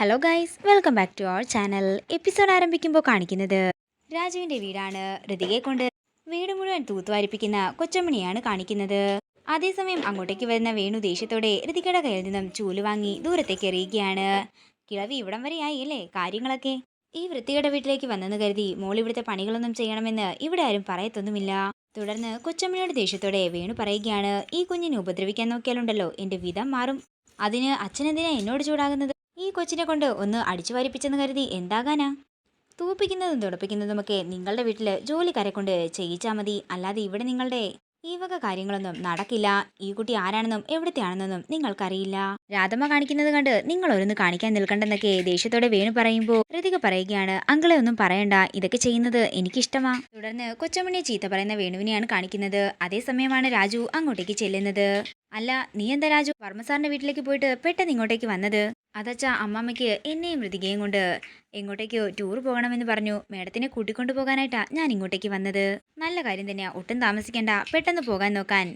Hello guys, welcome back to our channel. Episode ആരംഭിക്കുമ്പോൾ കാണിക്കുന്നത് രാജുവിൻ്റെ വീടാണ്. ഋതികയെ കൊണ്ട് വീട് മുഴുവൻ തൂത്തുവാരിപ്പിക്കുന്ന കൊച്ചമ്മണിയാണ് കാണിക്കുന്നത്. അതേസമയം അങ്ങോട്ടേക്ക് വരുന്ന വേണു ദേഷ്യത്തോടെ ഋതികയുടെ കയ്യിൽ നിന്നും ചൂല് വാങ്ങി ദൂരത്തേക്ക് എറിയുകയാണ്. കിളവി ഇവിടം വരെയായി അല്ലേ കാര്യങ്ങളൊക്കെ? ഈ വൃത്തികയുടെ വീട്ടിലേക്ക് വന്നെന്ന് കരുതി മോൾ ഇവിടുത്തെ പണികളൊന്നും ചെയ്യണമെന്ന് ഇവിടെ ആരും പറയത്തൊന്നുമില്ല. തുടർന്ന് കൊച്ചമ്മണിയുടെ ദേഷ്യത്തോടെ വേണു പറയുകയാണ്, ഈ കുഞ്ഞിനെ ഉപദ്രവിക്കാൻ നോക്കിയാലുണ്ടല്ലോ എൻ്റെ വിധം മാറും. അതിന് അച്ഛനെന്തിനാ എന്നോട് ചൂടാകുന്നത്? ഈ കൊച്ചിനെ കൊണ്ട് ഒന്ന് അടിച്ചു വാരിപ്പിച്ചെന്ന് കരുതി എന്താകാനാ? തൂപ്പിക്കുന്നതും തുടപ്പിക്കുന്നതുമൊക്കെ നിങ്ങളുടെ വീട്ടിൽ ജോലിക്കാരെ കൊണ്ട് ചെയ്യിച്ചാൽ മതി, അല്ലാതെ ഇവിടെ നിങ്ങളുടെ ഈ വക കാര്യങ്ങളൊന്നും നടക്കില്ല. ഈ കുട്ടി ആരാണെന്നും എവിടത്തെ ആണെന്നൊന്നും നിങ്ങൾക്കറിയില്ല. രാധമ്മ കാണിക്കുന്നത് കണ്ട് നിങ്ങൾ ഓരോന്ന് കാണിക്കാൻ നിൽക്കണ്ടെന്നൊക്കെ ദേഷ്യത്തോടെ വേണു പറയുമ്പോൾ ഋതിക പറയുകയാണ്, അങ്കിളെ ഒന്നും പറയണ്ട, ഇതൊക്കെ ചെയ്യുന്നത് എനിക്കിഷ്ടമാ. തുടർന്ന് കൊച്ചമ്മണിയെ ചീത്ത പറയുന്ന വേണുവിനെയാണ് കാണിക്കുന്നത്. അതേസമയമാണ് രാജു അങ്ങോട്ടേക്ക് ചെല്ലുന്നത്. അല്ല, നീ എന്താ രാജു വർമ്മസാറിന്റെ വീട്ടിലേക്ക് പോയിട്ട് പെട്ടെന്ന് ഇങ്ങോട്ടേക്ക് വന്നത്? അതച്ചാ, അമ്മാമ്മയ്ക്ക് എന്നെയും ഋതികയും കൊണ്ട് എങ്ങോട്ടേക്കോ ടൂർ പോകണമെന്ന് പറഞ്ഞു. മേഡത്തിനെ കൂട്ടിക്കൊണ്ടു പോകാനായിട്ടാ ഞാൻ ഇങ്ങോട്ടേക്ക് വന്നത്. നല്ല കാര്യം തന്നെയാ, ഒട്ടും താമസിക്കണ്ട, പെട്ടെന്ന് പോകാൻ നോക്കാൻ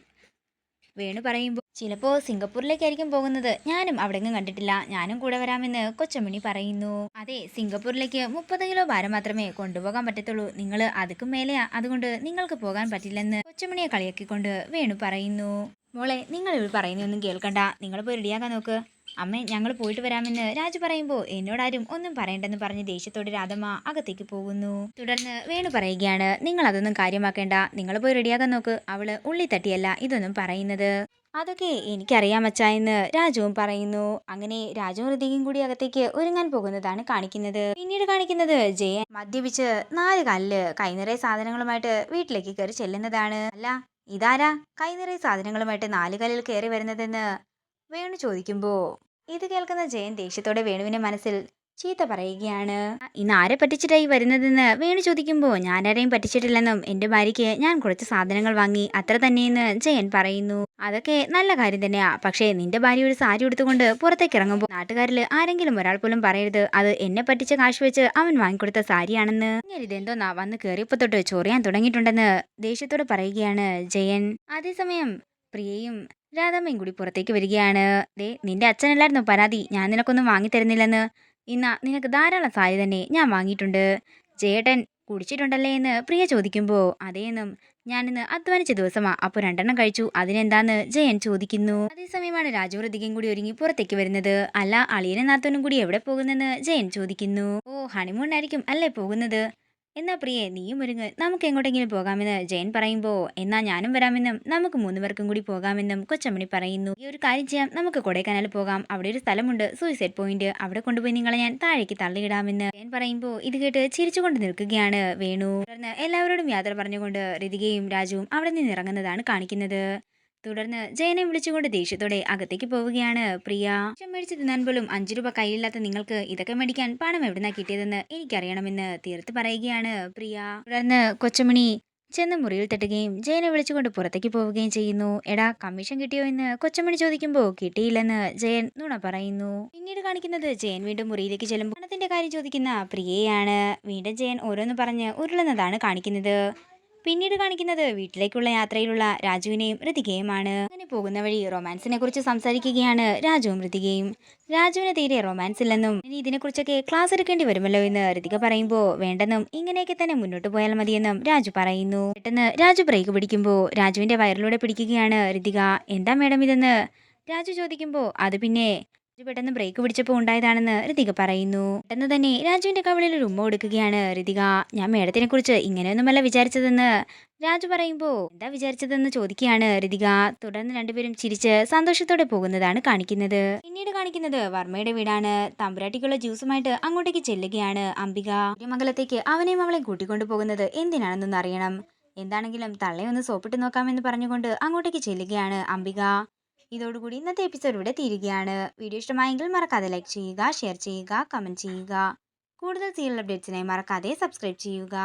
വേണു പറയുമ്പോൾ ചിലപ്പോൾ സിംഗപ്പൂരിലേക്കായിരിക്കും പോകുന്നത്. ഞാനും അവിടെങ്ങും കണ്ടിട്ടില്ല, ഞാനും കൂടെ വരാമെന്ന് കൊച്ചമ്മണി പറയുന്നു. അതെ, സിംഗപ്പൂരിലേക്ക് 30 കിലോ ഭാരം മാത്രമേ കൊണ്ടുപോകാൻ പറ്റത്തുള്ളൂ. നിങ്ങൾ അതുക്കും മേലെയാ, അതുകൊണ്ട് നിങ്ങൾക്ക് പോകാൻ പറ്റില്ലെന്ന് കൊച്ചമ്മണിയെ കളിയാക്കിക്കൊണ്ട് വേണു പറയുന്നു. മോളെ, നിങ്ങൾ ഇവിടെ പറയുന്നൊന്നും കേൾക്കണ്ട, നിങ്ങൾ പോയി റെഡിയാക്കാൻ നോക്ക്. അമ്മേ, ഞങ്ങൾ പോയിട്ട് വരാമെന്ന് രാജു പറയുമ്പോൾ എന്നോടാരും ഒന്നും പറയണ്ടെന്ന് പറഞ്ഞ് ദേഷ്യത്തോടെ രാധമ്മ അകത്തേക്ക് പോകുന്നു. തുടർന്ന് വേണു പറയുകയാണ്, നിങ്ങൾ അതൊന്നും കാര്യമാക്കേണ്ട, നിങ്ങൾ പോയി റെഡിയാക്കാൻ നോക്ക്. അവള് ഉള്ളി തട്ടിയല്ല ഇതൊന്നും പറയുന്നത്. അതൊക്കെ എനിക്കറിയാം അച്ഛാ എന്ന് രാജുവും പറയുന്നു. അങ്ങനെ രാജുവും ഋതികയും കൂടി അകത്തേക്ക് ഒരുങ്ങാൻ പോകുന്നതാണ് കാണിക്കുന്നത്. പിന്നീട് കാണിക്കുന്നത് ജയൻ മദ്യപിച്ച് 4 കാലില് കൈനിറയെ സാധനങ്ങളുമായിട്ട് വീട്ടിലേക്ക് കയറി ചെല്ലുന്നതാണ്. അല്ല, ഇതാരാ കൈ നിറയെ സാധനങ്ങളുമായിട്ട് 4 കാലിൽ കയറി വരുന്നതെന്ന് വേണു ചോദിക്കുമ്പോ ഇത് കേൾക്കുന്ന ജയൻ ദേഷ്യത്തോടെ വേണുവിന്റെ മനസ്സിൽ ചീത്ത പറയുകയാണ്. ഇന്ന് ആരെ പറ്റിച്ചിട്ടായി വരുന്നതെന്ന് വേണു ചോദിക്കുമ്പോൾ ഞാനാരെയും പറ്റിച്ചിട്ടില്ലെന്നും എൻ്റെ ഭാര്യയ്ക്ക് ഞാൻ കുറച്ച് സാധനങ്ങൾ വാങ്ങി, അത്ര തന്നെയെന്ന് ജയൻ പറയുന്നു. അതൊക്കെ നല്ല കാര്യം തന്നെയാ, പക്ഷേ നിന്റെ ഭാര്യ ഒരു സാരി എടുത്തുകൊണ്ട് പുറത്തേക്ക് ഇറങ്ങുമ്പോൾ നാട്ടുകാരിൽ ആരെങ്കിലും ഒരാൾ പോലും പറയരുത് അത് എന്നെ പറ്റിച്ച കാശ് വെച്ച് അവൻ വാങ്ങിക്കൊടുത്ത സാരിയാണെന്ന്. ഇതെന്തോന്നാ വന്ന് കയറിയപ്പോ തൊട്ട് ചൊറിയാൻ തുടങ്ങിയിട്ടുണ്ടെന്ന് ദേഷ്യത്തോടെ പറയുകയാണ് ജയൻ. അതേസമയം പ്രിയയും രാധമ്മയും കൂടി പുറത്തേക്ക് വരികയാണ്. ദേ, നിന്റെ അച്ഛനല്ലായിരുന്നു പരാതി ഞാൻ നിനക്കൊന്നും വാങ്ങിത്തരുന്നില്ലെന്ന്. ഇന്നാ നിനക്ക് ധാരാളം സാരി തന്നെ ഞാൻ വാങ്ങിയിട്ടുണ്ട്. ജയേട്ടൻ കുടിച്ചിട്ടുണ്ടല്ലേ എന്ന് പ്രിയ ചോദിക്കുമ്പോൾ അതേന്നും, ഞാനിന്ന് അധ്വാനിച്ച ദിവസമാ, അപ്പോൾ 2 കഴിച്ചു, അതിനെന്താന്ന് ജയൻ ചോദിക്കുന്നു. അതേസമയമാണ് രാജു ഋതികയും കൂടി ഒരുങ്ങി പുറത്തേക്ക് വരുന്നത്. അല്ല, അളിയനും നാത്തനും കൂടി എവിടെ പോകുന്നെന്ന് ജയൻ ചോദിക്കുന്നു. ഓ, ഹണിമൂണിനായിരിക്കും അല്ലേ പോകുന്നത്? എന്നാ പ്രിയേ, നീയും ഒരുങ്ങ്, നമുക്ക് എങ്ങോട്ടെങ്കിലും പോകാമെന്ന് ജയൻ പറയുമ്പോൾ എന്നാ ഞാനും വരാമെന്നും നമുക്ക് 3 പേർക്കും കൂടി പോകാമെന്നും കൊച്ചമ്മണി പറയുന്നു. ഈ ഒരു കാര്യം ചെയ്യാം, നമുക്ക് കൊടൈക്കനാൽ പോകാം, അവിടെ ഒരു സ്ഥലമുണ്ട് സൂയിസൈഡ് പോയിന്റ്, അവിടെ കൊണ്ടുപോയി നിങ്ങളെ ഞാൻ താഴേക്ക് തള്ളിയിടാമെന്ന് ജയൻ പറയുമ്പോൾ ഇത് കേട്ട് ചിരിച്ചുകൊണ്ട് നിൽക്കുകയാണ് വേണു. തുടർന്ന് എല്ലാവരോടും യാത്ര പറഞ്ഞുകൊണ്ട് ഋതികയും രാജുവും അവിടെ നിന്ന് ഇറങ്ങുന്നതാണ് കാണിക്കുന്നത്. തുടർന്ന് ജയനെ വിളിച്ചുകൊണ്ട് ദേഷ്യത്തോടെ അകത്തേക്ക് പോവുകയാണ് പ്രിയ. മേടിച്ച് തിന്നാൻ പോലും 5 രൂപ കയ്യിലില്ലാത്ത നിങ്ങൾക്ക് ഇതൊക്കെ മേടിക്കാൻ പണം എവിടുന്നാ കിട്ടിയതെന്ന് എനിക്കറിയണമെന്ന് തീർത്ത് പറയുകയാണ് പ്രിയ. തുടർന്ന് കൊച്ചമണി ചെന്ന് മുറിയിൽ തട്ടുകയും ജയനെ വിളിച്ചുകൊണ്ട് പുറത്തേക്ക് പോവുകയും ചെയ്യുന്നു. എടാ, കമ്മീഷൻ കിട്ടിയോ എന്ന് കൊച്ചമണി ചോദിക്കുമ്പോൾ കിട്ടിയില്ലെന്ന് ജയൻ നുണ പറയുന്നു. പിന്നീട് കാണിക്കുന്നത് ജയൻ വീണ്ടും മുറിയിലേക്ക് ചെല്ലുമ്പോൾ പണത്തിന്റെ കാര്യം ചോദിക്കുന്ന പ്രിയയാണ്. വീണ്ടും ജയൻ ഓരോന്ന് പറഞ്ഞ് ഉരുളുന്നതാണ് കാണിക്കുന്നത്. പിന്നീട് കാണിക്കുന്നത് വീട്ടിലേക്കുള്ള യാത്രയിലുള്ള രാജുവിനെയും ഋതികയുമാണ്. അങ്ങനെ പോകുന്ന വഴി റൊമാൻസിനെ കുറിച്ച് സംസാരിക്കുകയാണ് രാജുവും ഋതികയും. രാജുവിന് തീരെ റൊമാൻസ് ഇല്ലെന്നും ഇനി ഇതിനെക്കുറിച്ചൊക്കെ ക്ലാസ് എടുക്കേണ്ടി വരുമല്ലോ എന്ന് ഋതിക പറയുമ്പോൾ വേണ്ടെന്നും ഇങ്ങനെയൊക്കെ തന്നെ മുന്നോട്ട് പോയാൽ മതിയെന്നും രാജു പറയുന്നു. പെട്ടെന്ന് രാജു ബ്രേക്ക് പിടിക്കുമ്പോൾ രാജുവിന്റെ വയറിലൂടെ പിടിക്കുകയാണ് ഋതിക. എന്താ മേഡം ഇതെന്ന് രാജു ചോദിക്കുമ്പോൾ അത് പിന്നെ പെട്ടെന്ന് ബ്രേക്ക് പിടിച്ചപ്പോൾ ഉണ്ടായതാണെന്ന് ഋതിക പറയുന്നു. പെട്ടെന്ന് തന്നെ രാജുവിന്റെ കവിളിൽ ഒരു ഉമ്മ കൊടുക്കുകയാണ് ഋതിക. ഞാൻ മേഡത്തിനെ കുറിച്ച് ഇങ്ങനെയൊന്നുമല്ല വിചാരിച്ചതെന്ന് രാജു പറയുമ്പോൾ എന്താ വിചാരിച്ചതെന്ന് ചോദിക്കുകയാണ് ഋതിക. തുടർന്ന് രണ്ടുപേരും ചിരിച്ച് സന്തോഷത്തോടെ പോകുന്നതാണ് കാണിക്കുന്നത്. പിന്നീട് കാണിക്കുന്നത് വർമ്മയുടെ വീടാണ്. തമ്പുരാട്ടിക്കുള്ള ജ്യൂസുമായിട്ട് അങ്ങോട്ടേക്ക് ചെല്ലുകയാണ് അംബിക. മംഗലത്തേക്ക് അവനെയും അവളെയും കൂട്ടിക്കൊണ്ടു പോകുന്നത് എന്തിനാണെന്നൊന്ന് അറിയണം. എന്താണെങ്കിലും തള്ളയെ ഒന്ന് സോപ്പിട്ട് നോക്കാമെന്ന് പറഞ്ഞുകൊണ്ട് അങ്ങോട്ടേക്ക് ചെല്ലുകയാണ് അംബിക. ഇതോടുകൂടി ഇന്നത്തെ എപ്പിസോഡ് ഇവിടെ തീരുകയാണ്. വീഡിയോ ഇഷ്ടമായെങ്കിൽ മറക്കാതെ ലൈക്ക് ചെയ്യുക, ഷെയർ ചെയ്യുക, കമന്റ് ചെയ്യുക. കൂടുതൽ സീരിയൽ അപ്ഡേറ്റ്സിനായി മറക്കാതെ സബ്സ്ക്രൈബ് ചെയ്യുക.